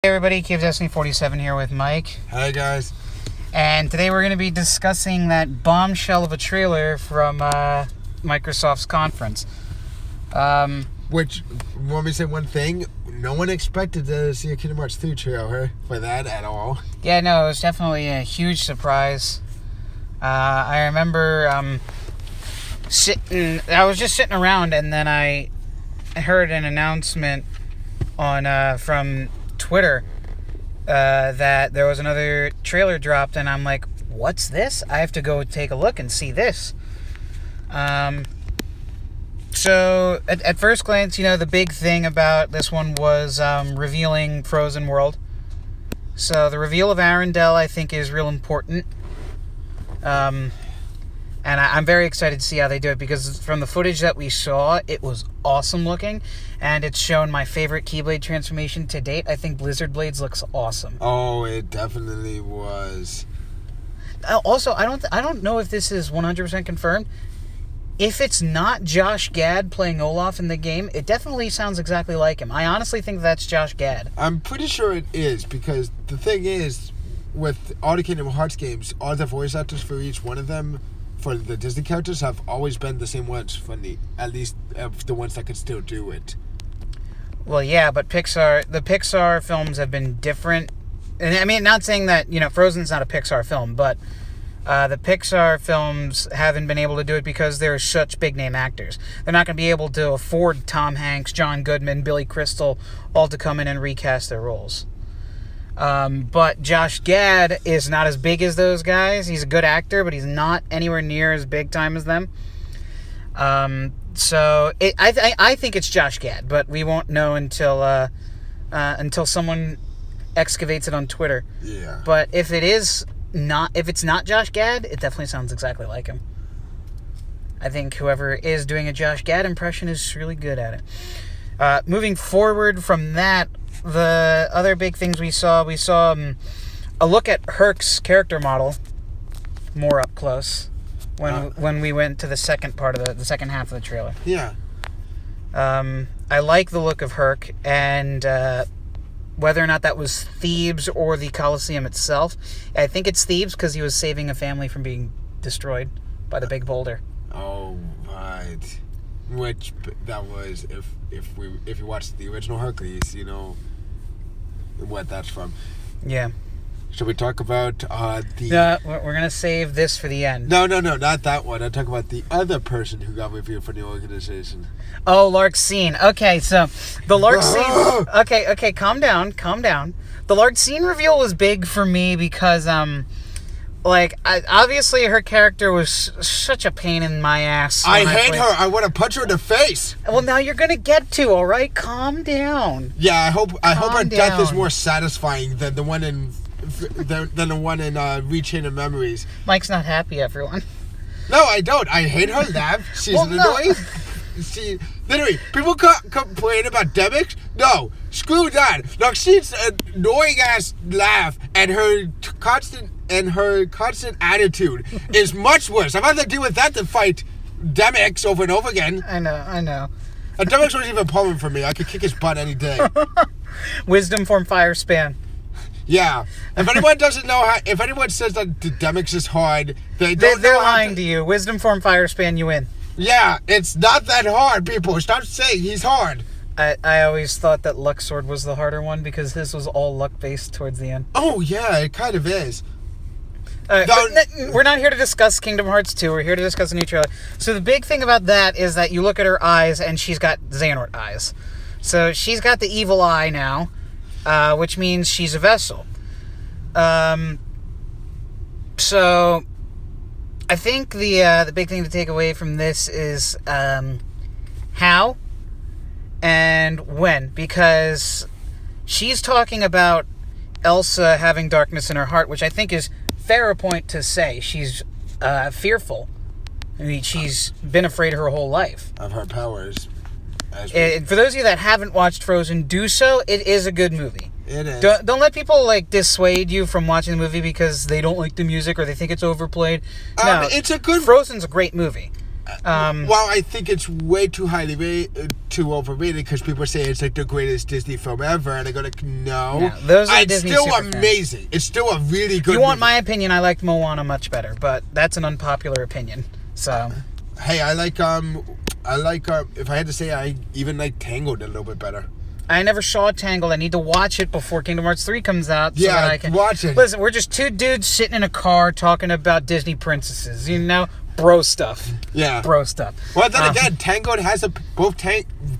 Hey everybody, Cave Destiny 47 here with Mike. Hi guys. And today we're going to be discussing that bombshell of a trailer from Microsoft's conference. Which, want me to say one thing? No one expected to see a Kingdom Hearts 3 trailer for that at all. Yeah, no, it was definitely a huge surprise. I remember I was just sitting around and then I heard an announcement on from Twitter that there was another trailer dropped, and I'm like, what's this? I have to go take a look and see this. So at first glance, the big thing about this one was revealing Frozen World. So the reveal of Arendelle, I think, is real important. And I'm very excited to see how they do it, because from the footage that we saw, it was awesome looking, and it's shown my favorite Keyblade transformation to date. I think Blizzard Blades looks awesome. Oh, it definitely was. Also, I don't know if this is 100% confirmed. If it's not Josh Gad playing Olaf in the game, it definitely sounds exactly like him. I honestly think that's Josh Gad. I'm pretty sure it is, because the thing is, with all the Kingdom Hearts games, all the voice actors for each one of them, for the Disney characters, have always been the same ones, at least the ones that could still do it. Well, yeah, but the Pixar films have been different. And I mean, not saying that, Frozen's not a Pixar film, but the Pixar films haven't been able to do it because they're such big-name actors. They're not going to be able to afford Tom Hanks, John Goodman, Billy Crystal, all to come in and recast their roles. But Josh Gad is not as big as those guys. He's a good actor, but he's not anywhere near as big time as them. So I think it's Josh Gad, but we won't know until someone excavates it on Twitter. Yeah. But if it's not Josh Gad, it definitely sounds exactly like him. I think whoever is doing a Josh Gad impression is really good at it. Moving forward from that, the other big things we saw a look at Herc's character model more up close when we went to the second part of the second half of the trailer. Yeah. I like the look of Herc, and whether or not that was Thebes or the Colosseum itself, I think it's Thebes because he was saving a family from being destroyed by the big boulder. Oh, right. Which that was, if you watched the original Hercules, you know what that's from. Yeah. Should we talk about the... No, we're going to save this for the end. No, not that one. I'm talking about the other person who got reviewed for the organization. Oh, Larxene. Okay, so the Larxene... Okay, calm down. The Larxene reveal was big for me because, obviously her character was such a pain in my ass. I hate her. I want to punch her in the face. Well, now you're going to get to, all right? Calm down. Yeah, I hope her death down. is more satisfying than the one in Rechain of Memories. Mike's not happy, everyone. No, I don't. I hate her laugh. She's annoying. She literally, people complain about Demyx. No, screw that. Larxene's annoying ass laugh and her constant attitude is much worse. I'd rather deal with that than fight Demyx over and over again. I know. And Demyx wasn't even a problem for me. I could kick his butt any day. Wisdom form fire span. Yeah. If anyone doesn't know if anyone says that Demyx is hard, they're lying to you. Wisdom form fire span, you win. Yeah, it's not that hard, people. Stop saying he's hard. I always thought that Luxord was the harder one because his was all luck-based towards the end. Oh, yeah, it kind of is. We're not here to discuss Kingdom Hearts 2. We're here to discuss a new trailer. So the big thing about that is that you look at her eyes, and she's got Xehanort eyes. So she's got the evil eye now, which means she's a vessel. So I think the big thing to take away from this is how and when, because she's talking about Elsa having darkness in her heart, which I think is fair a point to say. She's fearful. I mean, she's been afraid her whole life of her powers. For those of you that haven't watched Frozen, do so. It is a good movie. It is. Don't let people dissuade you from watching the movie because they don't like the music or they think it's overplayed. No, it's a good. Frozen's a great movie. Well, I think it's way too too overrated because people say it's like the greatest Disney film ever, and I go like, no. Yeah, those are it's Disney still superfans. amazing. It's still a really good. You want movie. my opinion? I liked Moana much better, but that's an unpopular opinion. So, Hey, I like if I had to say, I even like Tangled a little bit better. I never saw Tangled. I need to watch it before Kingdom Hearts 3 comes out. So Yeah, that I can watch it. Listen, we're just two dudes sitting in a car talking about Disney princesses. You know, bro stuff. Yeah. Bro stuff. Well, then again, Tangled has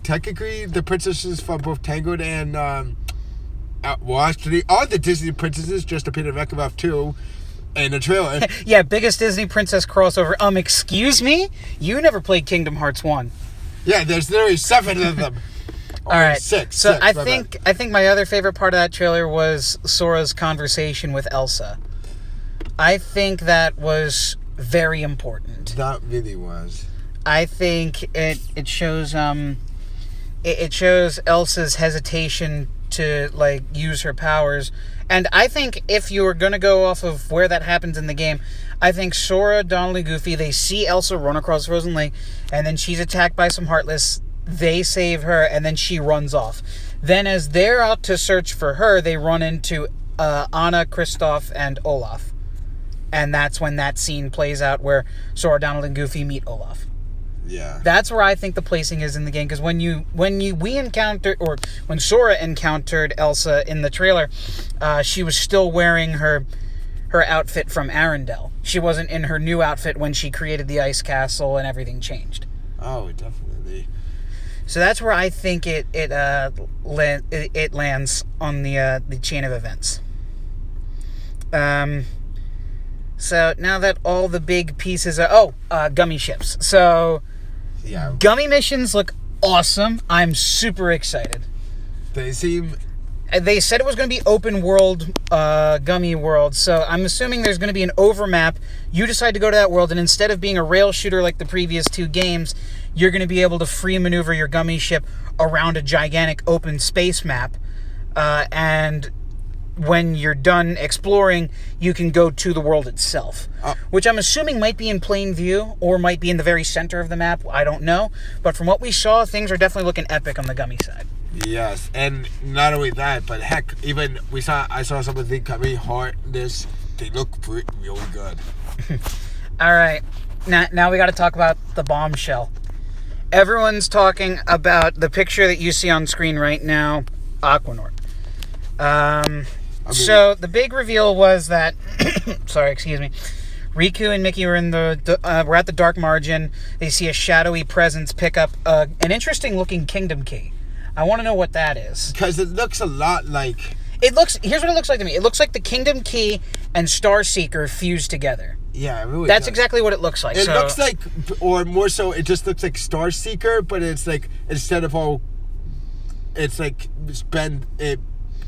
technically the princesses from both Tangled and actually all the Disney princesses just appeared in Wreck-It 2 in the trailer. Yeah, biggest Disney princess crossover. Excuse me? You never played Kingdom Hearts 1. Yeah, there's literally 7 of them. All right. Six. I think my other favorite part of that trailer was Sora's conversation with Elsa. I think that was very important. That really was. I think it shows it shows Elsa's hesitation to like use her powers. And I think if you were going to go off of where that happens in the game, I think Sora, Donald, and Goofy, they see Elsa run across the frozen lake, and then she's attacked by some Heartless. They save her, and then she runs off. Then as they're out to search for her, they run into Anna, Kristoff, and Olaf. And that's when that scene plays out where Sora, Donald, and Goofy meet Olaf. Yeah. That's where I think the placing is in the game, because when Sora encountered Elsa in the trailer, she was still wearing her outfit from Arendelle. She wasn't in her new outfit when she created the ice castle and everything changed. Oh, definitely. So that's where I think it lands on the chain of events. So now that all the big pieces are gummy ships. So Yeah. gummy missions look awesome. I'm super excited. They seem. They said it was going to be open world, gummy world, so I'm assuming there's going to be an overmap. You decide to go to that world, and instead of being a rail shooter like the previous 2 games, you're going to be able to free maneuver your gummy ship around a gigantic open space map, and when you're done exploring, you can go to the world itself, which I'm assuming might be in plain view, or might be in the very center of the map. I don't know, but from what we saw, things are definitely looking epic on the gummy side. Yes, and not only that, but heck, even I saw some of the gummy Heartless. They look really good. All right, now we got to talk about the bombshell. Everyone's talking about the picture that you see on screen right now, Aquanort. So the big reveal was that, Riku and Mickey were were at the Dark Margin. They see a shadowy presence pick up an interesting looking Kingdom Key. I want to know what that is. Because it looks a lot like. Here's what it looks like to me. It looks like the Kingdom Key and Starseeker fused together. Yeah, it really That's does. exactly what it looks like. It looks like, or more so, it just looks like Starseeker, but it's like, instead of all, it's like,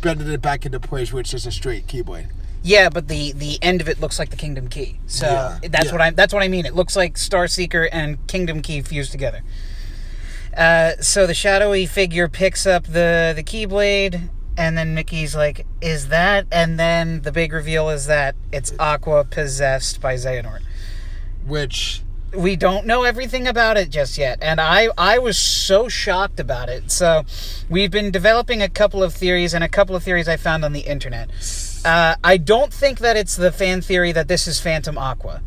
bended it back into place, which is a straight keyblade. Yeah, but the end of it looks like the Kingdom Key. So that's what I mean. It looks like Starseeker and Kingdom Key fused together. So the shadowy figure picks up the Keyblade, and then Mickey's like, "Is that?" And then the big reveal is that it's Aqua possessed by Xehanort. Which we don't know everything about it just yet, and I was so shocked about it. So we've been developing a couple of theories, and a couple of theories I found on the internet. I don't think that it's the fan theory that this is Phantom Aqua.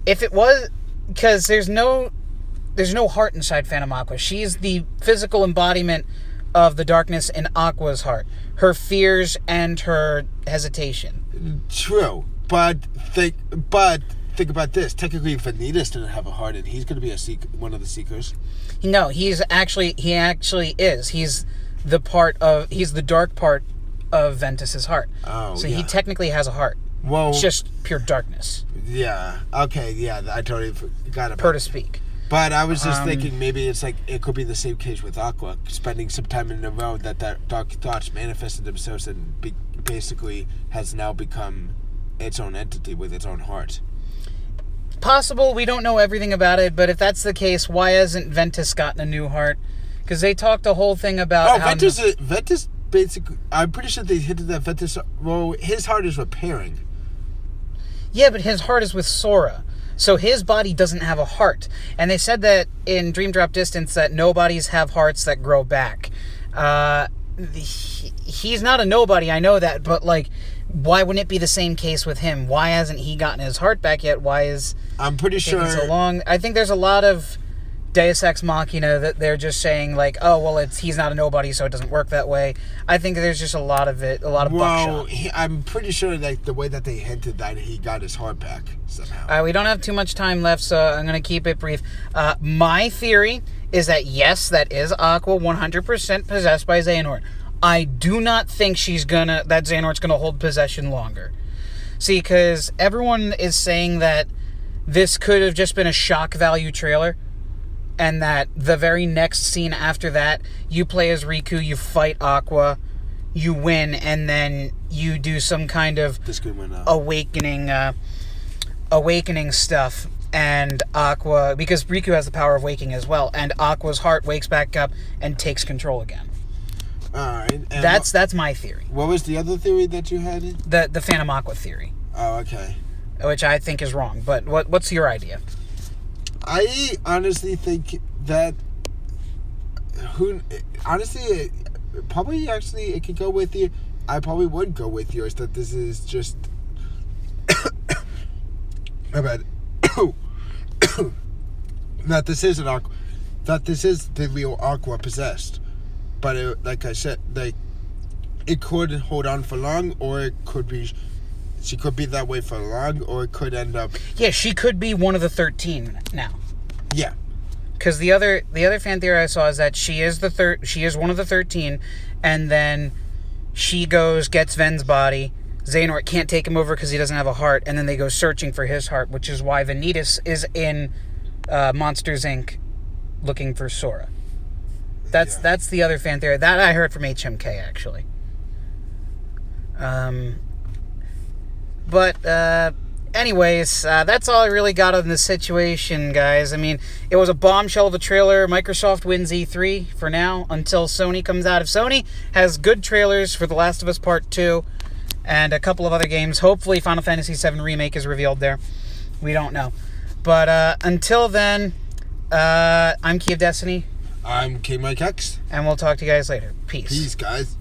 If it was, because there's no heart inside Phantom Aqua. She's the physical embodiment of the darkness in Aqua's heart. Her fears and her hesitation. True, but think about this. Technically, Vanitas didn't have a heart, and he's going to be one of the Seekers. No, he actually is. He's the dark part of Ventus's heart. Oh, so yeah. he technically has a heart. Well, it's just pure darkness. Yeah. Okay. Yeah. I totally forgot about. Per to speak. But I was just thinking maybe it's like it could be the same case with Aqua, spending some time in the road that dark thoughts manifested themselves and basically has now become its own entity with its own heart. Possible. We don't know everything about it, but if that's the case, why hasn't Ventus gotten a new heart? Because they talked a whole thing about Ventus basically, I'm pretty sure they hinted that Ventus, well, his heart is repairing. Yeah, but his heart is with Sora. So his body doesn't have a heart. And they said that in Dream Drop Distance that nobodies have hearts that grow back. He's not a nobody, I know that, but like, why wouldn't it be the same case with him? Why hasn't he gotten his heart back yet? Why is I'm pretty sure taking so long? I think there's a lot of Deus Ex Machina that they're just saying like, oh well, he's not a nobody, so it doesn't work that way. I think there's just a lot of buckshot. I'm pretty sure like the way that they hinted that he got his heart back somehow. We don't have too much time left, so I'm going to keep it brief. My theory is that yes, that is Aqua 100% possessed by Xehanort. I do not think that Xehanort's gonna hold possession longer. See, because everyone is saying that this could have just been a shock value trailer, and that the very next scene after that, you play as Riku, you fight Aqua, you win, and then you do some kind of awakening stuff, and Aqua, because Riku has the power of waking as well, and Aqua's heart wakes back up and takes control again. Alright. That's my theory. What was the other theory that you had? The Phantom Aqua theory. Oh, okay. Which I think is wrong. But what's your idea? I honestly think that it could go with you. I probably would go with yours that this is just that this is an Aqua, that this is the real Aqua possessed. But like I said, it could hold on for long, or it could be, she could be that way for long, or it could end up. Yeah, she could be one of the 13 now. Yeah. Because the other fan theory I saw is that she is one of the 13, and then she gets Ven's body. Xehanort can't take him over because he doesn't have a heart, and then they go searching for his heart, which is why Vanitas is in Monsters Inc. looking for Sora. That's the other fan theory. That I heard from HMK, actually. Anyways, that's all I really got on this situation, guys. I mean, it was a bombshell of a trailer. Microsoft wins E3 for now until Sony comes out. If Sony has good trailers for The Last of Us Part 2 and a couple of other games, hopefully Final Fantasy VII Remake is revealed there. We don't know. But until then, I'm Key of Destiny. I'm K Mike X. And we'll talk to you guys later. Peace. Peace, guys.